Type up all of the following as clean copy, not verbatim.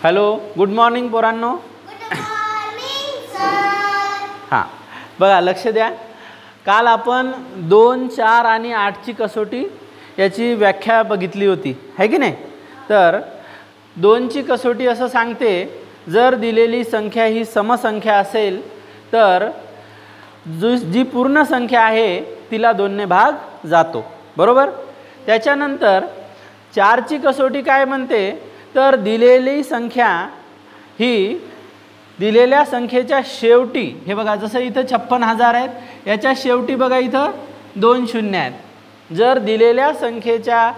Hello, good morning पोरांनो. हां, बघा लक्ष द्या. काल आपण 2, 4 आणि 8ची कसोटी याची व्याख्या बघितली होती, है की नाही. तर 2ची कसोटी असं सांगते, जर दिलेली संख्या ही समसंख्या असेल तर जी पूर्ण संख्या आहे तिला 2ने भाग जातो, बरोबर. त्याच्यानंतर 4ची कसोटी काय म्हणते, तर दिलेली संख्या ही दिलेल्या संख्येच्या शेवटी, हे बघा जसं इथं 56,000 आहेत, याच्या शेवटी बघा इथं 2 शून्य आहेत. जर दिलेल्या संख्येच्या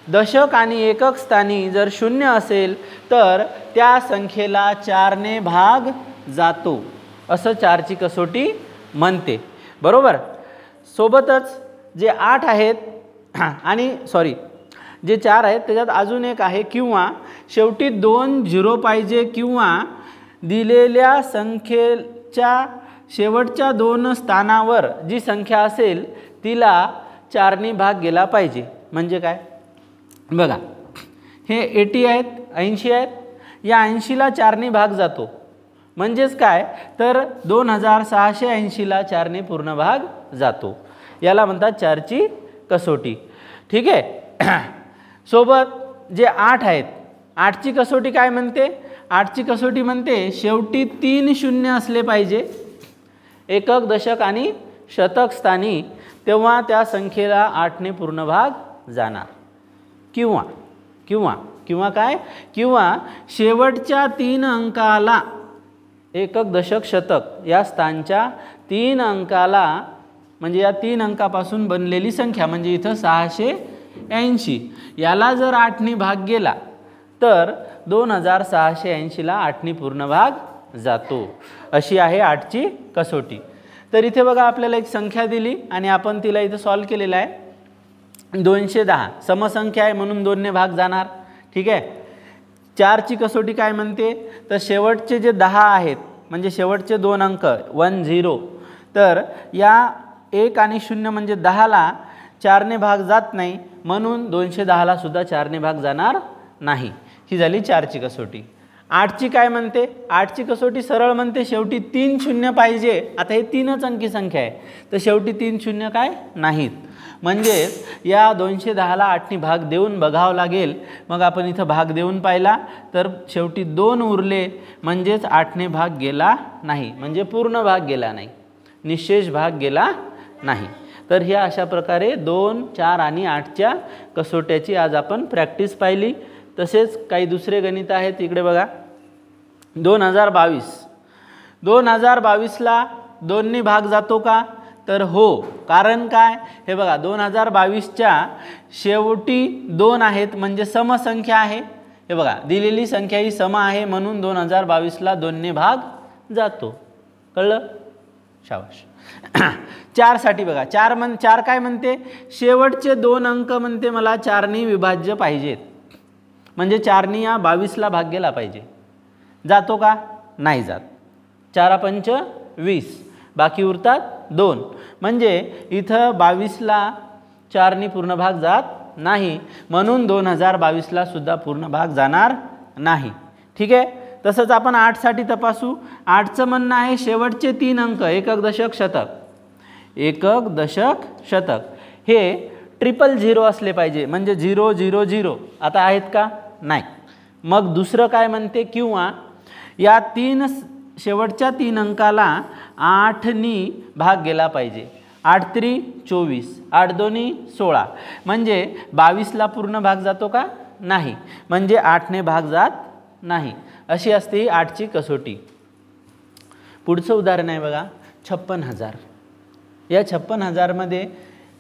दशक आणि एकक स्थानी जर 0 असेल तर त्या संख्येला 4ने भाग जातो, असं 4ची कसोटी म्हणते, बरोबर. सोबतच जे 8 आहेत आणि जे 4 आहेत त्याच्यात अजून एक आहे, किंवा शेवटी 2 झिरो पाहिजे, किंवा दिलेल्या संख्येच्या शेवटच्या 2 स्थानावर जी संख्या असेल तिला 4ने भाग गेला पाहिजे. म्हणजे काय बघा, हे 80 आहेत, 80 आहेत, या 80ला 4ने भाग जातो. म्हणजेच काय, तर 2680ला 4ने पूर्ण भाग जातो. याला म्हणतात 4ची कसोटी, ठीक आहे. सोबत जे 8 आहेत, 8ची कसोटी काय म्हणते, 8ची कसोटी म्हणते शेवटी 3 शून्य असले पाहिजे एकक, दशक आणि शतक स्थानी, तेव्हा त्या संख्येला 8ने पूर्ण भाग जाणार. किंवा काय, किंवा शेवटच्या 3 अंकाला एकक, दशक, शतक या स्थानच्या 3 अंकाला, म्हणजे या 3 अंकापासून बनलेली संख्या, म्हणजे इथं 680, याला जर 8ने भाग गेला तर 2680ला 8ने पूर्ण भाग जातो. अशी आहे 8ची कसोटी. तर इथे बघा आपल्याला एक संख्या दिली आणि आपण तिला इथं सॉल्व केलेला आहे. 210 समसंख्या आहे म्हणून 2ने भाग जाणार, ठीक आहे. 4ची कसोटी काय म्हणते, तर शेवटचे जे 10 आहेत, म्हणजे शेवटचे 2 अंक 1 0, तर या 1 आणि 0 म्हणजे 10ला 4ने भाग जात नाही, म्हणून 210ला सुद्धा 4ने भाग जाणार नाही. ही झाली 4ची कसोटी. 8ची काय म्हणते, 8ची कसोटी सरळ म्हणते शेवटी 3 शून्य पाहिजे. आता हे 3च अंकी संख्या आहे, तर शेवटी 3 शून्य काय नाहीत, म्हणजे या 210ला 8ने भाग देऊन बघावं लागेल. मग आपण इथं भाग देऊन पाहिला तर शेवटी 2 उरले, म्हणजेच 8ने भाग गेला नाही, म्हणजे पूर्ण भाग गेला नाही, निशेष भाग गेला नाही. तर ह्या अशा प्रकारे 2, 4 आणि 8च्या कसोट्याची आज आपण प्रॅक्टिस पाहिली. तसेच काही दुसरे गणित आहेत, इकडे बघा. 2022ला 2ने भाग जातो का, तर हो. कारण काय, हे बघा 2022च्या शेवटी 2 आहेत, म्हणजे समसंख्या आहे. हे बघा दिलेली संख्या ही सम आहे, म्हणून 2022ला 2ने भाग जातो. कळलं, शाबाश. 4साठी बघा, 4 काय म्हणते, शेवटचे 2 अंक म्हणते मला 4ने विभाज्य पाहिजेत, म्हणजे 4ने या 22ला भाग गेला पाहिजे. जातो का, नाही जात. 4 पंच 20, बाकी उरतात 2, म्हणजे इथं 22ला 4ने पूर्ण भाग जात नाही, म्हणून 2022ला सुद्धा पूर्ण भाग जाणार नाही, ठीक आहे. तसंच आपण 8साठी तपासू. 8चं म्हणणं आहे शेवटचे 3 अंक एकक, दशक, शतक, एकक, दशक, शतक हे 000 असले पाहिजे, म्हणजे 0 0 0. आता आहेत का, नाही. मग दुसरं काय म्हणते, किंवा या शेवटच्या 3 अंकाला 8ने भाग गेला पाहिजे. 8 3 24, 8 2 16, म्हणजे 22ला पूर्ण भाग जातो का, नाही, म्हणजे 8ने भाग जात नाही. अशी असते ही 8ची कसोटी. पुढचं उदाहरण आहे बघा, 56,000. या 56,000मध्ये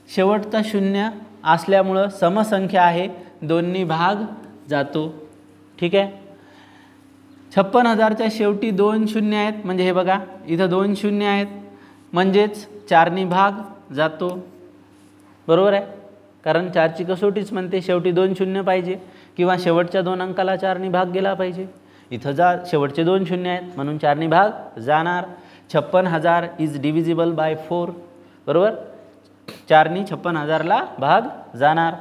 शेवटचा 0 असल्यामुळं समसंख्या आहे, 2ने भाग जातो, ठीक आहे. 56,000च्या शेवटी 2 शून्य आहेत, म्हणजे हे बघा इथं 2 शून्य आहेत, म्हणजेच 4ने भाग जातो, बरोबर आहे. कारण 4ची कसोटीच म्हणते शेवटी 2 शून्य पाहिजे, किंवा शेवटच्या 2 अंकाला 4ने भाग गेला पाहिजे. इथं शेवटचे 2 शून्य आहेत, म्हणून 4ने भाग जाणार. 56,000 इज डिव्हिजिबल बाय 4, बरोबर. 4ने 56,000ला भाग जाणार.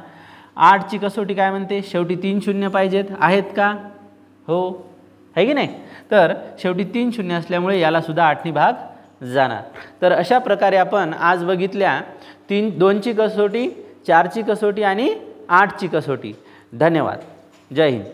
8ची कसोटी काय म्हणते, शेवटी 3 शून्य पाहिजेत, आहेत का, हो. आहे की नाही. तर शेवटी 3 शून्य असल्यामुळे यालासुद्धा 8नी भाग जाणार. तर अशा प्रकारे आपण आज बघितल्या 2ची कसोटी, 4ची कसोटी आणि 8ची कसोटी. धन्यवाद. जय हिंद.